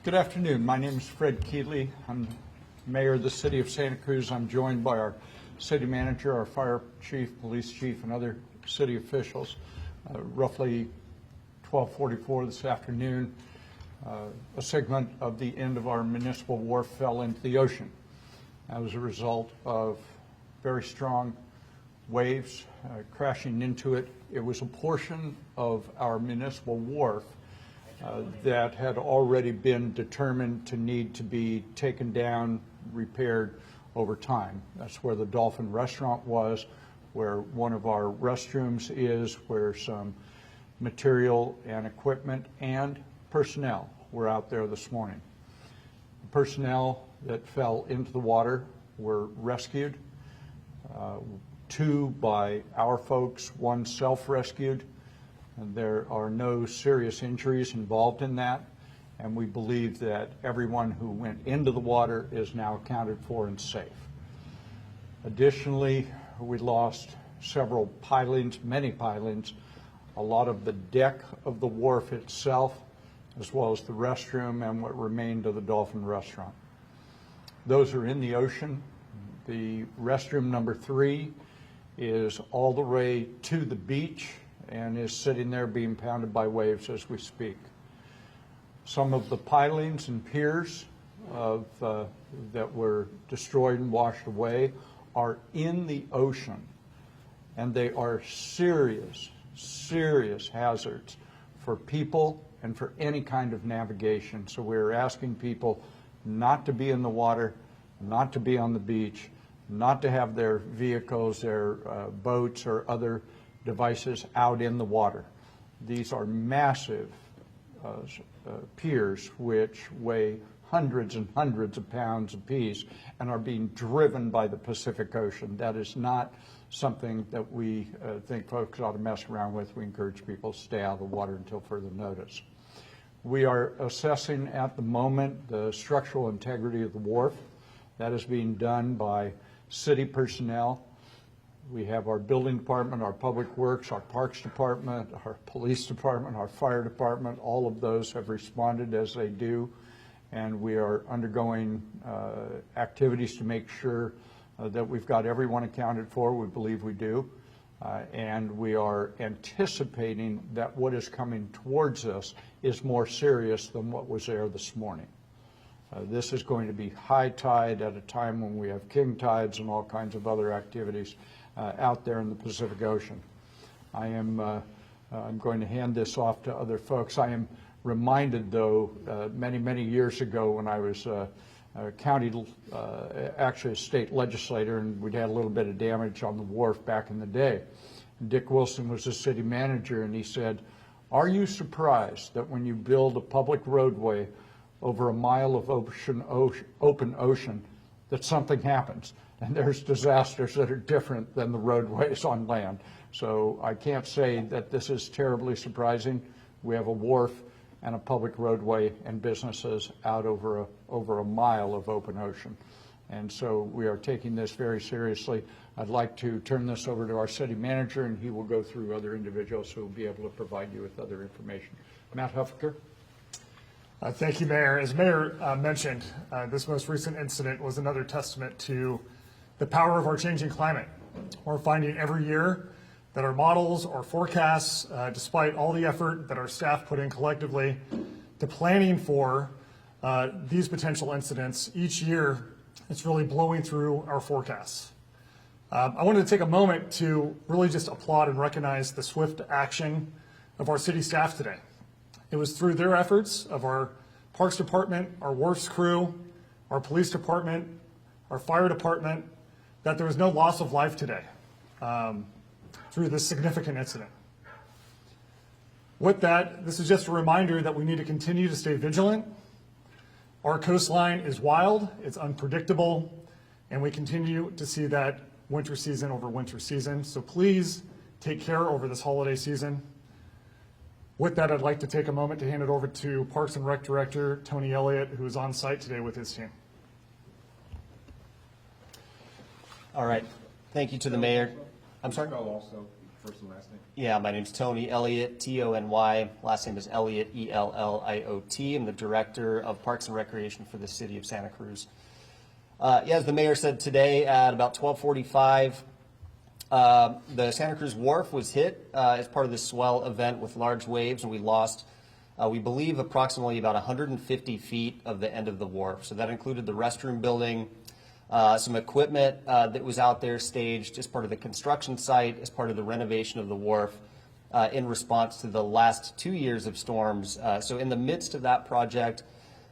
Good afternoon. My name is Fred Keeley. I'm Mayor of the City of Santa Cruz. I'm joined by our city manager, our fire chief, police chief, and other city officials. Roughly 12:44 this afternoon, a segment of the end of our Municipal Wharf fell into the ocean. That was a result of very strong waves crashing into it. It was a portion of our Municipal Wharf that had already been determined to need to be taken down, repaired over time. That's where the Dolphin Restaurant was, where one of our restrooms is, where some material and equipment and personnel were out there this morning. The personnel that fell into the water were rescued, two by our folks, one self-rescued. And there are no serious injuries involved in that, and we believe that everyone who went into the water is now accounted for and safe. Additionally, we lost several pilings, many pilings, a lot of the deck of the wharf itself, as well as the restroom and what remained of the Dolphin Restaurant. Those are in the ocean. The restroom number 3 is all the way to the beach and is sitting there being pounded by waves as we speak. Some of the pilings and piers that were destroyed and washed away are in the ocean, and they are serious, serious hazards for people and for any kind of navigation. So we're asking people not to be in the water, not to be on the beach, not to have their vehicles, their boats or other devices out in the water. These are massive piers which weigh hundreds and hundreds of pounds apiece and are being driven by the Pacific Ocean. That is not something that we think folks ought to mess around with. We encourage people to stay out of the water until further notice. We are assessing at the moment the structural integrity of the wharf. That is being done by city personnel. We have our building department, our public works, our parks department, our police department, our fire department. All of those have responded as they do, and we are undergoing activities to make sure that we've got everyone accounted for. We believe we do, and we are anticipating that what is coming towards us is more serious than what was there this morning. This is going to be high tide at a time when we have king tides and all kinds of other activities out there in the Pacific Ocean. I'm going to hand this off to other folks. I am reminded, though, many years ago when I was actually a state legislator, and we'd had a little bit of damage on the wharf back in the day. Dick Wilson was the city manager, and he said, "Are you surprised that when you build a public roadway over a mile of open ocean, that something happens? And there's disasters that are different than the roadways on land." So I can't say that this is terribly surprising. We have a wharf and a public roadway and businesses out over a mile of open ocean. And so we are taking this very seriously. I'd like to turn this over to our city manager, and he will go through other individuals who will be able to provide you with other information. Matt Huffaker. Thank you, Mayor. As Mayor mentioned, this most recent incident was another testament to the power of our changing climate. We're finding every year that our models or forecasts, despite all the effort that our staff put in collectively to planning for these potential incidents, each year it's really blowing through our forecasts. I wanted to take a moment to really just applaud and recognize the swift action of our city staff today. It was through their efforts of our Parks Department, our Wharfs crew, our Police Department, our Fire Department, that there was no loss of life today through this significant incident. With that, this is just a reminder that we need to continue to stay vigilant. Our coastline is wild, it's unpredictable, and we continue to see that winter season over winter season. So please take care over this holiday season. With that, I'd like to take a moment to hand it over to Parks and Rec Director Tony Elliott, who is on site today with his team. All right. Thank you to the mayor. I'm sorry? Also, first and last name? Yeah, my name's Tony Elliott, Tony. Last name is Elliott, Elliot. I'm the Director of Parks and Recreation for the City of Santa Cruz. As the mayor said today at about 12:45, the Santa Cruz Wharf was hit as part of this swell event with large waves, and we lost, we believe, approximately about 150 feet of the end of the wharf. So that included the restroom building, some equipment that was out there staged as part of the construction site, as part of the renovation of the wharf in response to the last 2 years of storms. So in the midst of that project,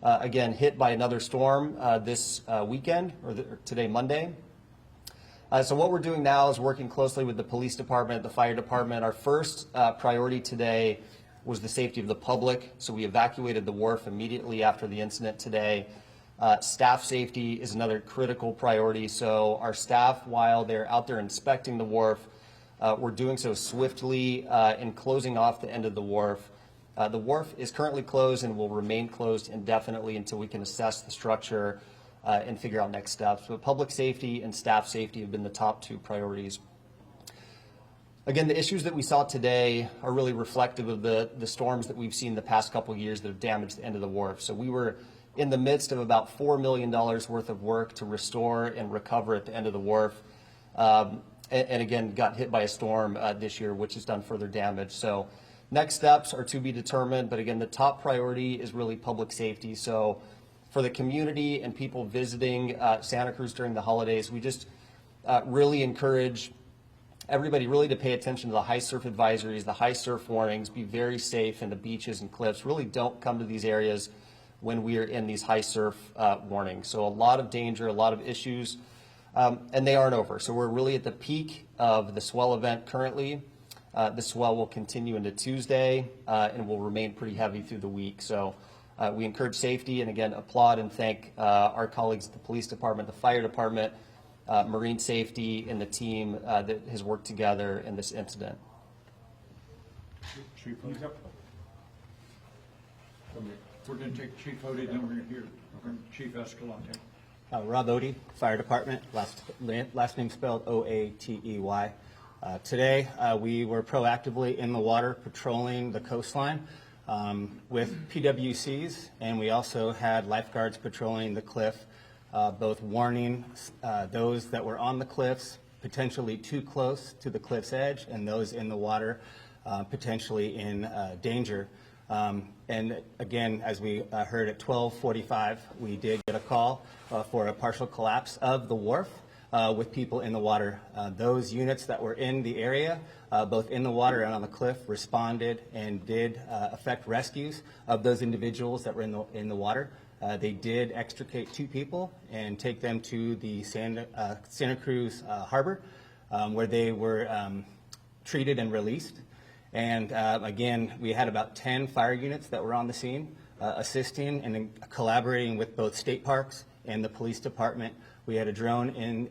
again, hit by another storm this weekend, or today, Monday. So what we're doing now is working closely with the police department, the fire department. Our first priority today was the safety of the public. So we evacuated the wharf immediately after the incident today. Staff safety is another critical priority. So our staff, while they're out there inspecting the wharf, we're doing so swiftly in closing off the end of the wharf. The wharf is currently closed and will remain closed indefinitely until we can assess the structure and figure out next steps. But public safety and staff safety have been the top two priorities. Again, the issues that we saw today are really reflective of the storms that we've seen the past couple of years that have damaged the end of the wharf. So we were in the midst of about $4 million worth of work to restore and recover at the end of the wharf. And again, got hit by a storm this year, which has done further damage. So next steps are to be determined. But again, the top priority is really public safety. So for the community and people visiting Santa Cruz during the holidays, we just really encourage everybody really to pay attention to the high surf advisories, the high surf warnings, be very safe in the beaches and cliffs. Really don't come to these areas when we are in these high surf warnings. So a lot of danger, a lot of issues, and they aren't over. So we're really at the peak of the swell event currently. The swell will continue into Tuesday and will remain pretty heavy through the week. So we encourage safety and, again, applaud and thank our colleagues at the police department, the fire department, marine safety, and the team that has worked together in this incident. Chief, we're going to take Chief Odie, then we're going to hear Chief Escalante. Rob Odie, Fire Department, last name spelled O-A-T-E-Y. Today, we were proactively in the water patrolling the coastline with PWCs, and we also had lifeguards patrolling the cliff, both warning those that were on the cliffs, potentially too close to the cliff's edge, and those in the water potentially in danger. And again, as we heard at 12:45, we did get a call for a partial collapse of the wharf with people in the water. Those units that were in the area, both in the water and on the cliff, responded and did effect rescues of those individuals that were in the water. They did extricate 2 people and take them to the Santa Cruz harbor, where they were treated and released. And again, we had about 10 fire units that were on the scene, assisting and collaborating with both state parks and the police department. We had a drone in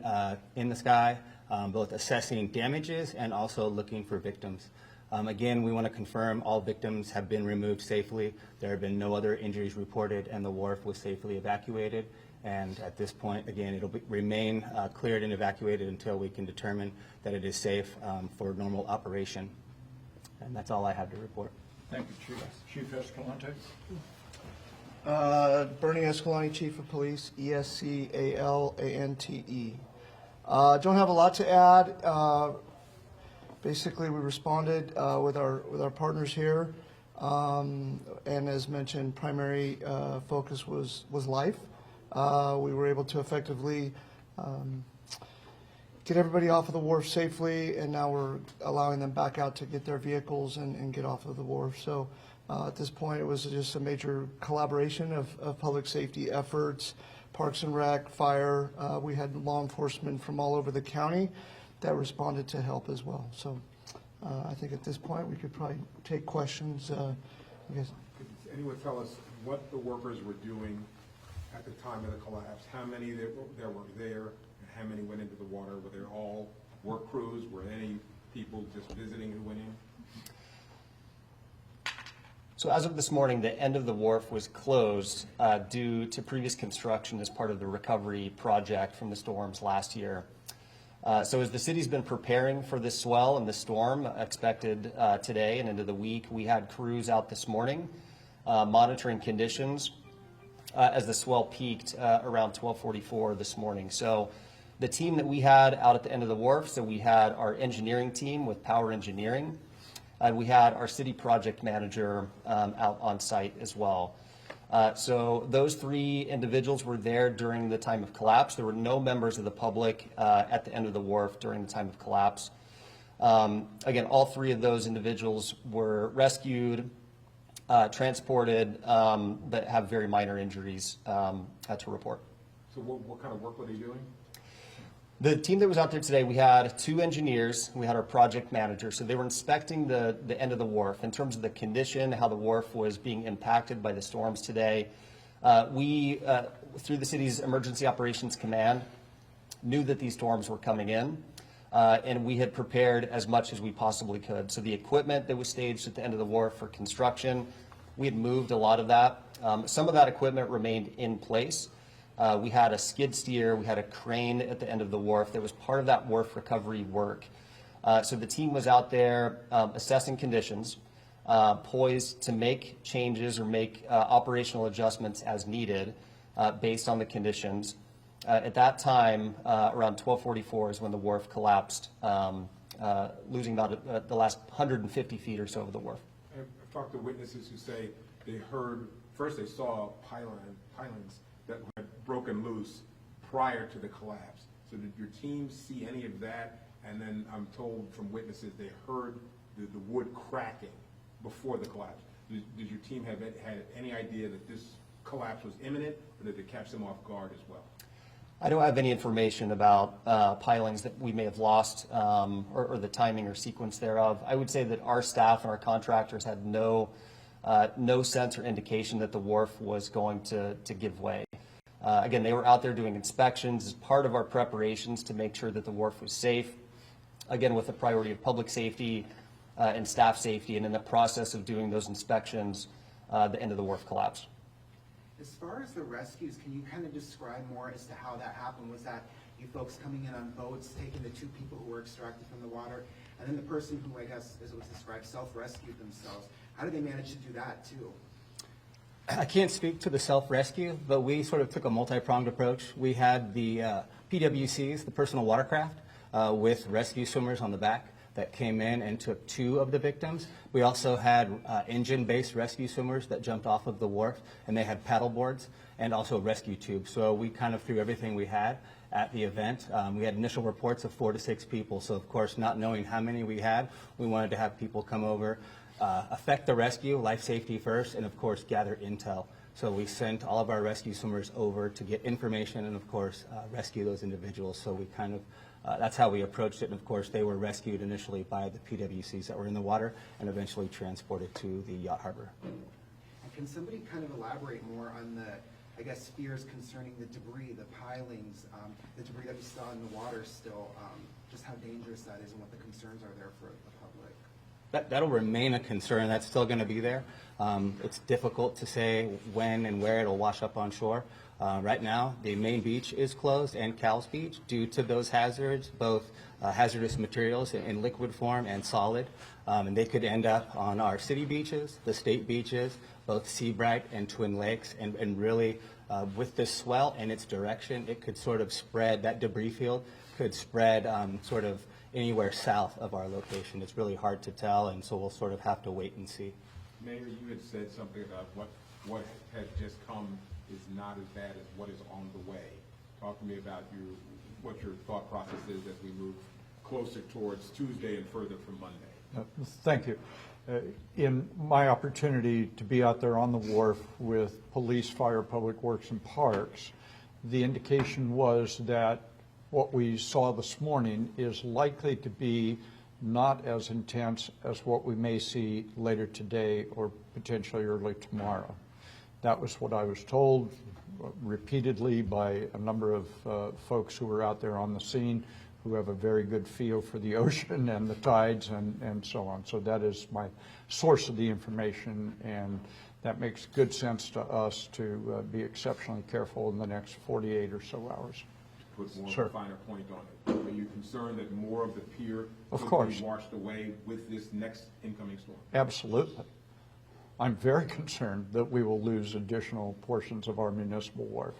the sky, both assessing damages and also looking for victims. Again, we want to confirm all victims have been removed safely. There have been no other injuries reported, and the wharf was safely evacuated. And at this point, again, it'll remain cleared and evacuated until we can determine that it is safe for normal operation. And that's all I have to report. Thank you, Chief. Chief Escalante. Bernie Escalante, Chief of Police, Escalante. Don't have a lot to add. Basically, we responded with our partners here, and as mentioned, primary focus was life. We were able to effectively get everybody off of the wharf safely, and now we're allowing them back out to get their vehicles and get off of the wharf. So at this point, it was just a major collaboration of public safety efforts, Parks and Rec, fire. We had law enforcement from all over the county that responded to help as well. So I think at this point, we could probably take questions. I guess. Could anyone tell us what the workers were doing at the time of the collapse? How many there were there, and how many went into the water? Were they all work crews? Were any people just visiting who went in? So as of this morning, the end of the wharf was closed due to previous construction as part of the recovery project from the storms last year. So as the city's been preparing for this swell and the storm expected today and into the week, we had crews out this morning monitoring conditions as the swell peaked around 12:44 this morning. So the team that we had out at the end of the wharf, so we had our engineering team with Power Engineering, and we had our city project manager out on site as well. So those three individuals were there during the time of collapse. There were no members of the public at the end of the wharf during the time of collapse. Again, all three of those individuals were rescued, transported, but have very minor injuries to report. So what kind of work were they doing? The team that was out there today, we had two engineers, we had our project manager, so they were inspecting the end of the wharf in terms of the condition, how the wharf was being impacted by the storms today. We, through the city's Emergency Operations Command, knew that these storms were coming in, and we had prepared as much as we possibly could. So the equipment that was staged at the end of the wharf for construction, we had moved a lot of that. Some of that equipment remained in place. We had a skid steer, we had a crane at the end of the wharf that was part of that wharf recovery work. So the team was out there assessing conditions, poised to make changes or make operational adjustments as needed based on the conditions. At that time, around 12:44 is when the wharf collapsed, losing about the last 150 feet or so of the wharf. I've talked to witnesses who say they heard, first they saw pilings that had broken loose prior to the collapse. So did your team see any of that? And then I'm told from witnesses they heard the wood cracking before the collapse. Did your team have had any idea that this collapse was imminent, or did it catch them off guard as well? I don't have any information about pilings that we may have lost or the timing or sequence thereof. I would say that our staff and our contractors had no sense or indication that the wharf was going to give way. Again, they were out there doing inspections as part of our preparations to make sure that the wharf was safe, again, with the priority of public safety and staff safety. And in the process of doing those inspections, the end of the wharf collapsed. As far as the rescues, can you kind of describe more as to how that happened? Was that you folks coming in on boats, taking the two people who were extracted from the water, and then the person who, I guess, as it was described, self-rescued themselves? How did they manage to do that, too? I can't speak to the self-rescue, but we sort of took a multi-pronged approach. We had the PWCs, the personal watercraft, with rescue swimmers on the back that came in and took two of the victims. We also had engine-based rescue swimmers that jumped off of the wharf, and they had paddle boards and also rescue tubes. So we kind of threw everything we had at the event. We had initial reports of 4 to 6 people. So of course, not knowing how many we had, we wanted to have people come over, affect the rescue, life safety first, and of course, gather intel. So we sent all of our rescue swimmers over to get information and of course, rescue those individuals. So we kind of, that's how we approached it. And of course, they were rescued initially by the PWCs that were in the water and eventually transported to the yacht harbor. And can somebody kind of elaborate more on the, I guess, fears concerning the debris, the pilings, the debris that we saw in the water still, just how dangerous that is and what the concerns are there for the public? That'll remain a concern. That's still going to be there. It's difficult to say when and where it'll wash up on shore. Right now, the main beach is closed and Cal's Beach due to those hazards, both hazardous materials in liquid form and solid. And they could end up on our city beaches, the state beaches, both Seabright and Twin Lakes. And really, with this swell and its direction, it could sort of spread, that debris field could spread sort of anywhere south of our location. It's really hard to tell, and so we'll sort of have to wait and see. Mayor, you had said something about what has just come is not as bad as what is on the way. Talk to me about what your thought process is as we move closer towards Tuesday and further from Monday. Thank you. In my opportunity to be out there on the wharf with police, fire, public works, and parks, the indication was that what we saw this morning is likely to be not as intense as what we may see later today or potentially early tomorrow. That was what I was told repeatedly by a number of folks who were out there on the scene who have a very good feel for the ocean and the tides and so on. So that is my source of the information, and that makes good sense to us to be exceptionally careful in the next 48 or so hours. put more of Sure. a finer point on it. Are you concerned that more of the pier Of could course. be washed away with this next incoming storm? Absolutely. I'm very concerned that we will lose additional portions of our municipal wharf.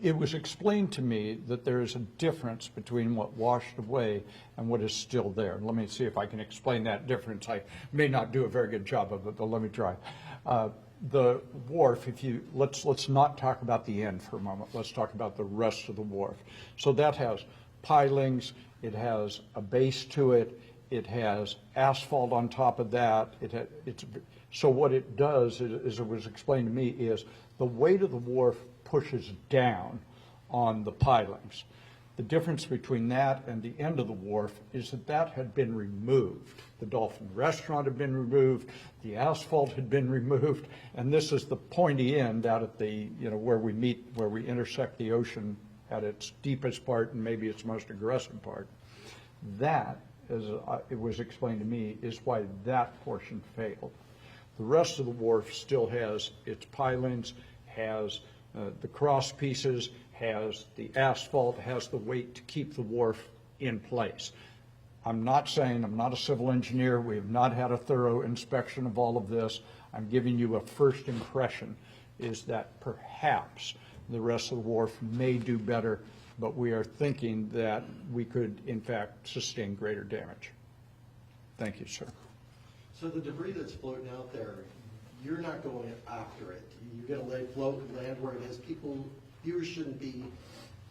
It was explained to me that there is a difference between what washed away and what is still there. Let me see if I can explain that difference. I may not do a very good job of it, but let me try. The wharf, let's not talk about the end for a moment. Let's talk about the rest of the wharf. So that has pilings, it has a base to it, it has asphalt on top of that. So what it does, as it was explained to me, is the weight of the wharf pushes down on the pilings. The difference between that and the end of the wharf is that had been removed. The Dolphin Restaurant had been removed, the asphalt had been removed, and this is the pointy end out at the, where we meet, where we intersect the ocean at its deepest part and maybe its most aggressive part. That, as it was explained to me, is why that portion failed. The rest of the wharf still has its pilings, has the cross pieces, has the asphalt, has the weight to keep the wharf in place. I'm not saying, I'm not a civil engineer, we have not had a thorough inspection of all of this. I'm giving you a first impression, is that perhaps the rest of the wharf may do better, but we are thinking that we could, in fact, sustain greater damage. Thank you, sir. So the debris that's floating out there, you're not going after it. You're going to let it float and land where it is. Viewers shouldn't be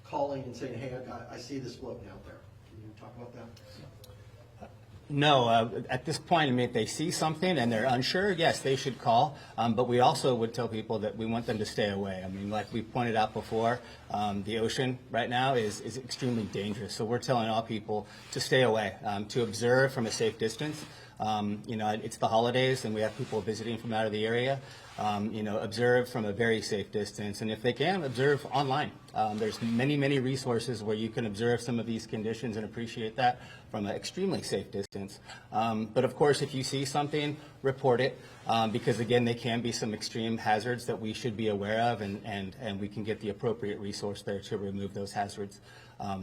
calling and saying, hey, I see this floating out there. Can you talk about that? No, at this point, I mean, if they see something and they're unsure, yes, they should call. But we also would tell people that we want them to stay away. I mean, like we pointed out before, the ocean right now is extremely dangerous. So we're telling all people to stay away, to observe from a safe distance. It's the holidays and we have people visiting from out of the area. Observe from a very safe distance, and if they can, observe online. There's many resources where you can observe some of these conditions and appreciate that from an extremely safe distance. But of course, if you see something, report it, because again, they can be some extreme hazards that we should be aware of, and we can get the appropriate resource there to remove those hazards.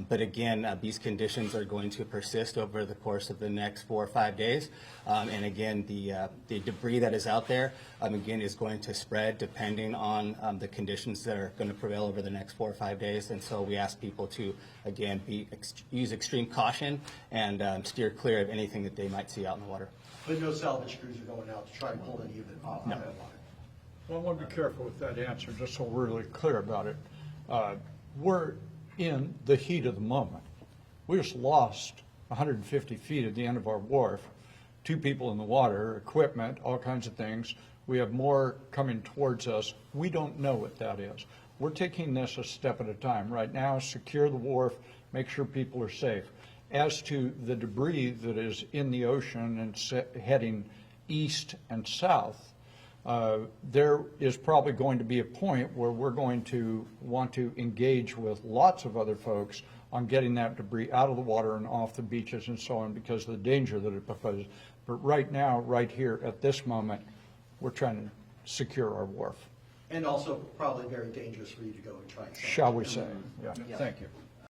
But again, these conditions are going to persist over the course of the next 4 or 5 days. And again, the debris that is out there, again, is going to spread depending on the conditions that are going to prevail over the next 4 or 5 days. And so we ask people to, again, use extreme caution and steer clear of anything that they might see out in the water. But no salvage crews are going out to try and pull any of it off of that water. Well, I want to be careful with that answer, just so we're really clear about it. We're in the heat of the moment. We just lost 150 feet at the end of our wharf, 2 people in the water, equipment, all kinds of things. We have more coming towards us. We don't know what that is. We're taking this a step at a time. Right now, secure the wharf, make sure people are safe. As to the debris that is in the ocean and heading east and south, there is probably going to be a point where we're going to want to engage with lots of other folks on getting that debris out of the water and off the beaches and so on because of the danger that it poses. But right now, right here at this moment, we're trying to secure our wharf. And also probably very dangerous for you to go and try and salvage Shall we it. say? Yeah. Thank you.